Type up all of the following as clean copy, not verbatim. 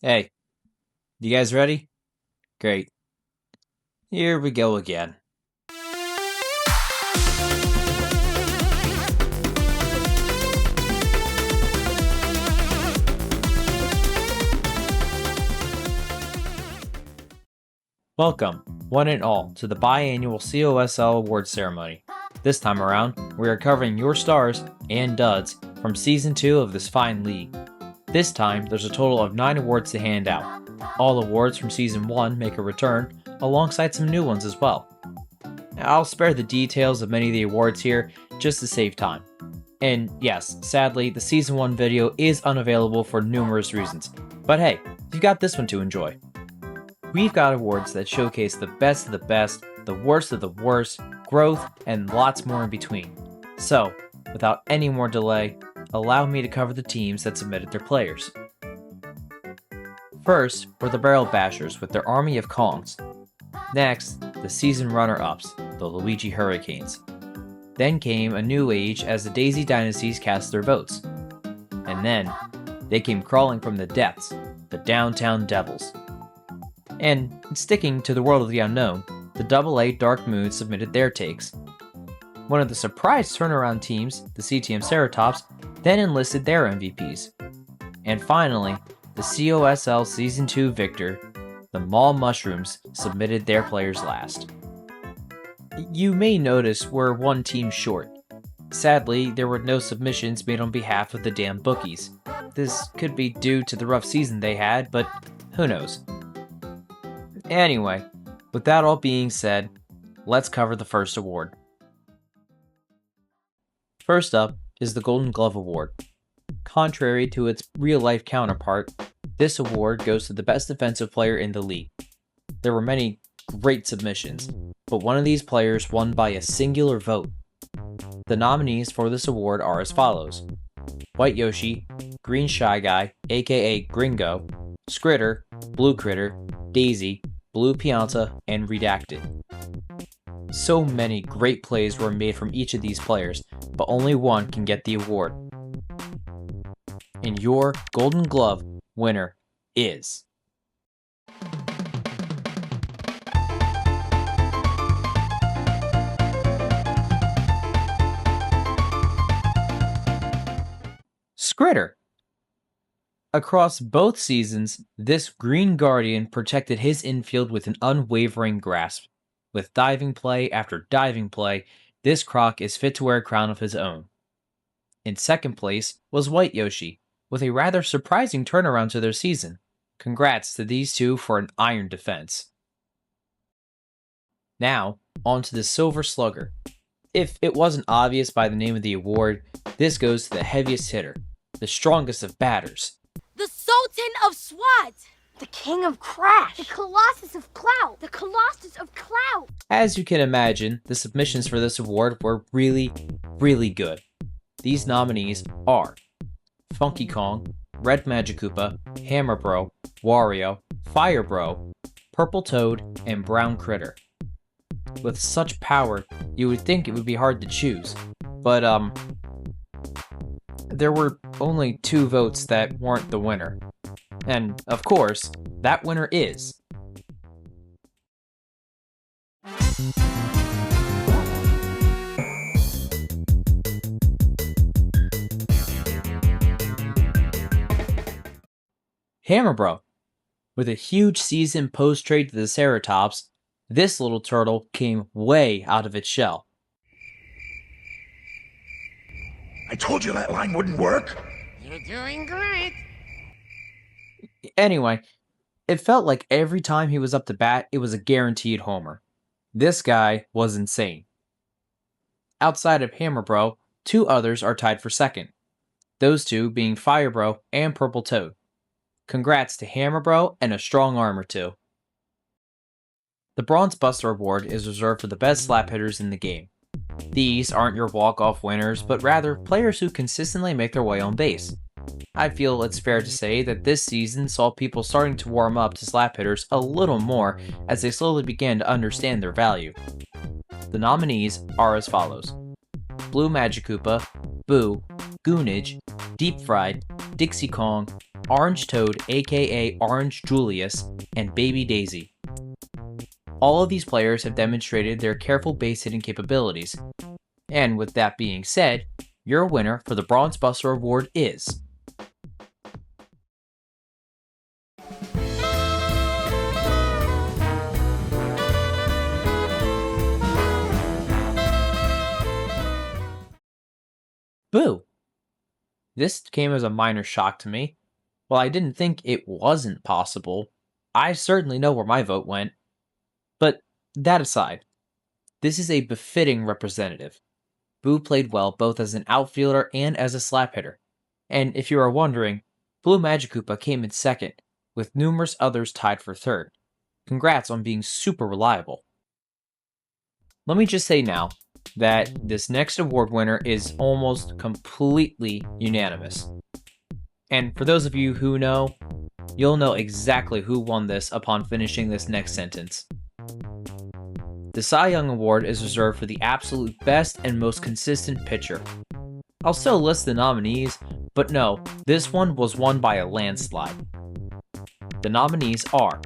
Hey, you guys ready? Great. Here we go again. Welcome, one and all, to the biannual COSL award ceremony. This time around, we are covering your stars and duds from Season 2 of this fine league. This time, there's a total of 9 awards to hand out. All awards from Season 1 make a return, alongside some new ones as well. I'll spare the details of many of the awards here, just to save time. And yes, sadly, the Season 1 video is unavailable for numerous reasons, but hey, you've got this one to enjoy. We've got awards that showcase the best of the best, the worst of the worst, growth, and lots more in between. So, without any more delay, allow me to cover the teams that submitted their players. First were the Barrel Bashers with their army of Kongs. Next, the season runner-ups, the Luigi Hurricanes. Then came a new age as the Daisy Dynasties cast their votes. And then, they came crawling from the depths, the Downtown Devils. And, sticking to the world of the unknown, the AA Dark Moon submitted their takes. One of the surprise turnaround teams, the CTM Ceratops, then enlisted their MVPs. And finally, the COSL Season 2 victor, the Mall Mushrooms, submitted their players last. You may notice we're one team short. Sadly, there were no submissions made on behalf of the damn bookies. This could be due to the rough season they had, but who knows. Anyway, with that all being said, let's cover the first award. First up is the Golden Glove Award. Contrary to its real-life counterpart, this award goes to the best defensive player in the league. There were many great submissions, but one of these players won by a singular vote. The nominees for this award are as follows: White Yoshi, Green Shy Guy, aka Gringo, Skritter, Blue Critter, Daisy, Blue Pianta, and Redacted. So many great plays were made from each of these players, but only one can get the award. And your Golden Glove winner is... Skritter. Across both seasons, this Green Guardian protected his infield with an unwavering grasp. With diving play after diving play, this croc is fit to wear a crown of his own. In second place was White Yoshi, with a rather surprising turnaround to their season. Congrats to these two for an iron defense. Now, on to the Silver Slugger. If it wasn't obvious by the name of the award, this goes to the heaviest hitter, the strongest of batters. The Sultan of SWAT! The King of Crash! The Colossus of Clout! The Colossus of Clout! As you can imagine, the submissions for this award were really, really good. These nominees are Funky Kong, Red Magikoopa, Hammer Bro, Wario, Fire Bro, Purple Toad, and Brown Critter. With such power, you would think it would be hard to choose, but there were only 2 votes that weren't the winner. And, of course, that winner is... Hammer Bro. With a huge season post-trade to the Ceratops, this little turtle came way out of its shell. I told you that line wouldn't work. You're doing great. Anyway, it felt like every time he was up to bat, it was a guaranteed homer. This guy was insane. Outside of Hammer Bro, 2 others are tied for second. Those 2 being Fire Bro and Purple Toad. Congrats to Hammer Bro and a strong arm or 2. The Bronze Buster Award is reserved for the best slap hitters in the game. These aren't your walk-off winners, but rather players who consistently make their way on base. I feel it's fair to say that this season saw people starting to warm up to slap hitters a little more as they slowly began to understand their value. The nominees are as follows: Blue Magikoopa, Boo, Goonage, Deep Fried, Dixie Kong, Orange Toad aka Orange Julius, and Baby Daisy. All of these players have demonstrated their careful base hitting capabilities. And with that being said, your winner for the Bronze Buster Award is... Boo! This came as a minor shock to me. While I didn't think it wasn't possible, I certainly know where my vote went. But that aside, this is a befitting representative. Boo played well both as an outfielder and as a slap hitter. And if you are wondering, Blue Magikoopa came in second, with numerous others tied for third. Congrats on being super reliable. Let me just say now that this next award winner is almost completely unanimous. And for those of you who know, you'll know exactly who won this upon finishing this next sentence. The Cy Young Award is reserved for the absolute best and most consistent pitcher. I'll still list the nominees, but no, this one was won by a landslide. The nominees are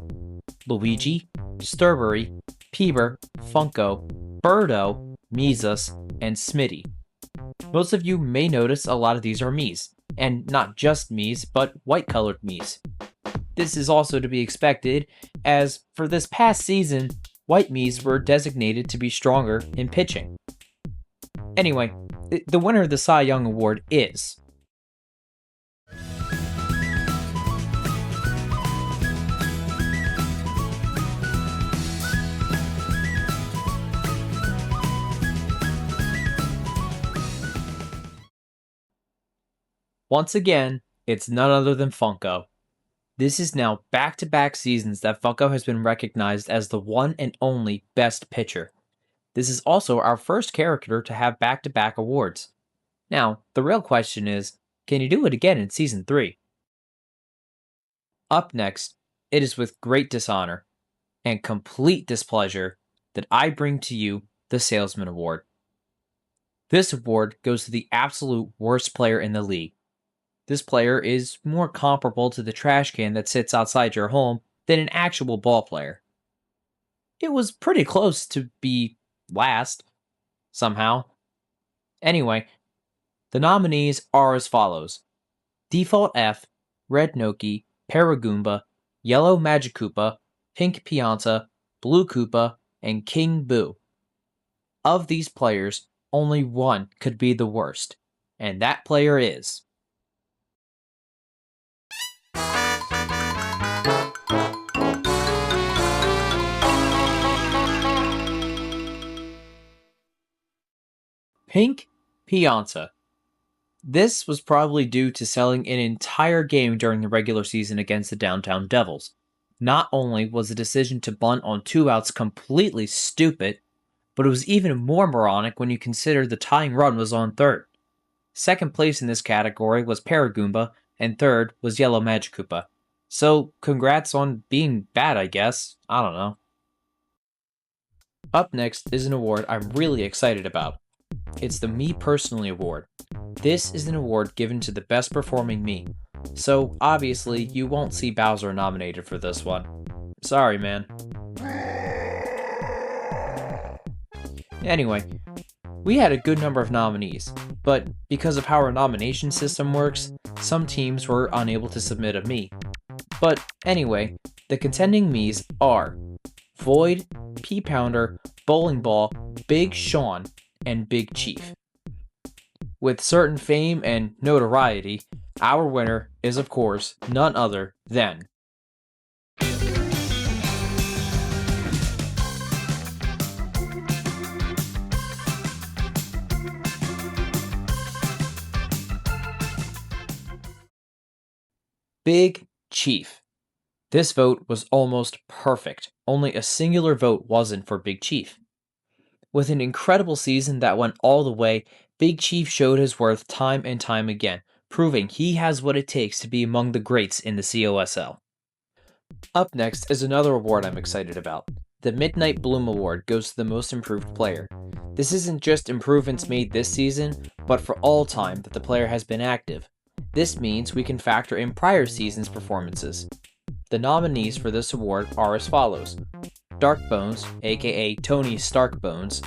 Luigi, Strawberry, Peeber, Funko, Birdo, Meezus, and Smitty. Most of you may notice a lot of these are Miis, and not just Miis, but white-colored Miis. This is also to be expected, as for this past season, white Miis were designated to be stronger in pitching. Anyway, the winner of the Cy Young Award is... Once again, it's none other than Funko. This is now back-to-back seasons that Funko has been recognized as the one and only best pitcher. This is also our first character to have back-to-back awards. Now, the real question is, can you do it again in Season 3? Up next, it is with great dishonor and complete displeasure that I bring to you the Salesman Award. This award goes to the absolute worst player in the league. This player is more comparable to the trash can that sits outside your home than an actual ball player. It was pretty close to be last, somehow. Anyway, the nominees are as follows: Default F, Red Noki, Paragoomba, Yellow Magikoopa, Pink Pianta, Blue Koopa, and King Boo. Of these players, only one could be the worst, and that player is... Pink Pianta. This was probably due to selling an entire game during the regular season against the Downtown Devils. Not only was the decision to bunt on 2 outs completely stupid, but it was even more moronic when you consider the tying run was on third. Second place in this category was Paragoomba, and third was Yellow Magikoopa. So, congrats on being bad, I guess. I don't know. Up next is an award I'm really excited about. It's the Me Personally Award. This is an award given to the best performing me, so obviously you won't see Bowser nominated for this one. Sorry, man. Anyway, we had a good number of nominees, but because of how our nomination system works, some teams were unable to submit a me. But anyway, the contending me's are Void, P-Pounder, Bowling Ball, Big Sean, and Big Chief. With certain fame and notoriety, our winner is of course none other than Big Chief. This vote was almost perfect, only a singular vote wasn't for Big Chief. With an incredible season that went all the way, Big Chief showed his worth time and time again, proving he has what it takes to be among the greats in the COSL. Up next is another award I'm excited about. The Midnight Bloom Award goes to the most improved player. This isn't just improvements made this season, but for all time that the player has been active. This means we can factor in prior season's performances. The nominees for this award are as follows: Darkbones, aka Tony Starkbones,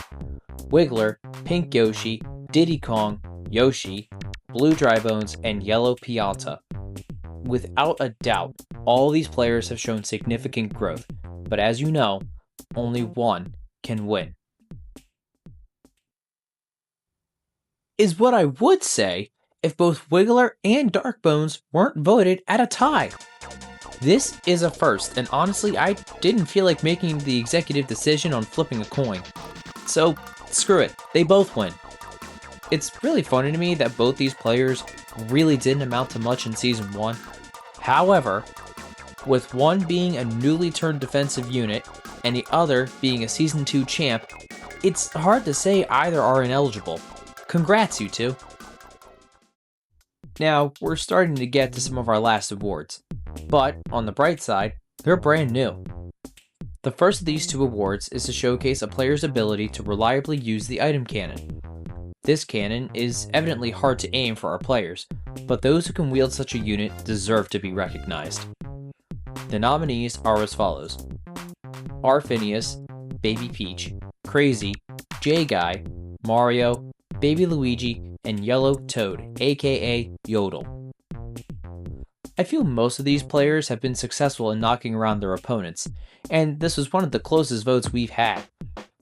Wiggler, Pink Yoshi, Diddy Kong, Yoshi, Blue Drybones, and Yellow Pianta. Without a doubt, all these players have shown significant growth, but as you know, only one can win. Is what I would say if both Wiggler and Darkbones weren't voted at a tie. This is a first, and honestly, I didn't feel like making the executive decision on flipping a coin. So, screw it, they both win. It's really funny to me that both these players really didn't amount to much in Season 1. However, with one being a newly turned defensive unit, and the other being a Season 2 champ, it's hard to say either are ineligible. Congrats, you two. Now, we're starting to get to some of our last awards, but on the bright side, they're brand new. The first of these two awards is to showcase a player's ability to reliably use the item cannon. This cannon is evidently hard to aim for our players, but those who can wield such a unit deserve to be recognized. The nominees are as follows: R. Phineas, Baby Peach, Crazy, J-Guy, Mario, Baby Luigi, and Yellow Toad, aka Yodel. I feel most of these players have been successful in knocking around their opponents, and this was one of the closest votes we've had.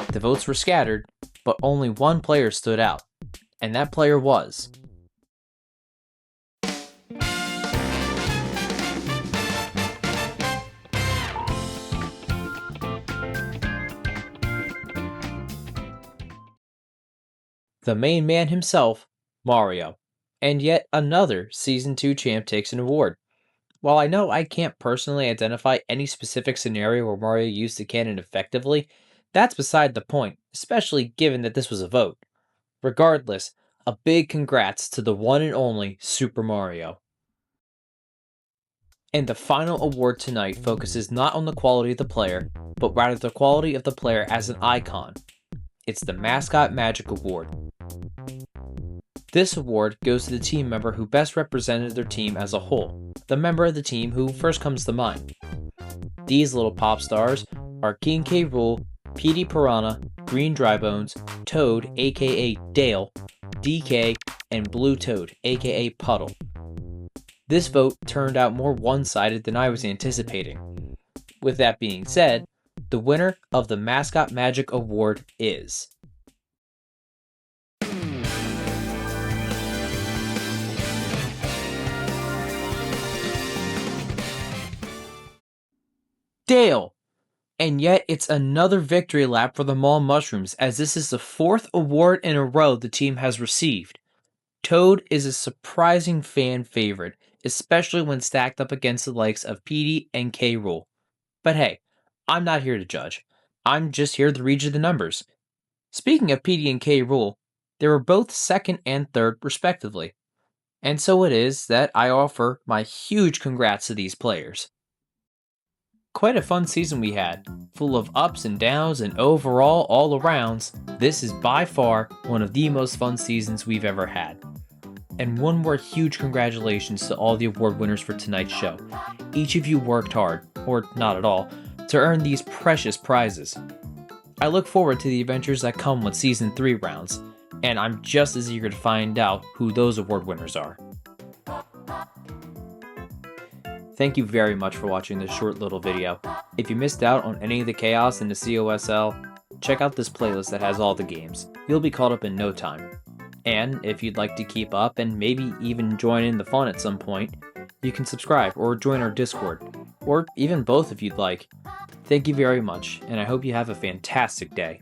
The votes were scattered, but only one player stood out, and that player was the main man himself, Mario. And yet another Season 2 champ takes an award. While I know I can't personally identify any specific scenario where Mario used the cannon effectively, that's beside the point, especially given that this was a vote. Regardless, a big congrats to the one and only Super Mario. And the final award tonight focuses not on the quality of the player, but rather the quality of the player as an icon. It's the Mascot Magic Award. This award goes to the team member who best represented their team as a whole, the member of the team who first comes to mind. These little pop stars are King K. Rool, Petey Piranha, Green Drybones, Toad aka Dale, DK, and Blue Toad aka Puddle. This vote turned out more one-sided than I was anticipating. With that being said, the winner of the Mascot Magic Award is Dale! And yet it's another victory lap for the Mall Mushrooms, as this is the fourth award in a row the team has received. Toad is a surprising fan favorite, especially when stacked up against the likes of Petey and K. Rool. But hey, I'm not here to judge. I'm just here to read you the numbers. Speaking of Petey and K. Rool, they were both second and third respectively. And so it is that I offer my huge congrats to these players. Quite a fun season we had, full of ups and downs, and overall, all arounds, this is by far one of the most fun seasons we've ever had. And one more huge congratulations to all the award winners for tonight's show. Each of you worked hard, or not at all, to earn these precious prizes. I look forward to the adventures that come with Season 3 rounds, and I'm just as eager to find out who those award winners are. Thank you very much for watching this short little video. If you missed out on any of the chaos in the COSL, check out this playlist that has all the games. You'll be caught up in no time. And if you'd like to keep up and maybe even join in the fun at some point, you can subscribe or join our Discord, or even both if you'd like. Thank you very much, and I hope you have a fantastic day.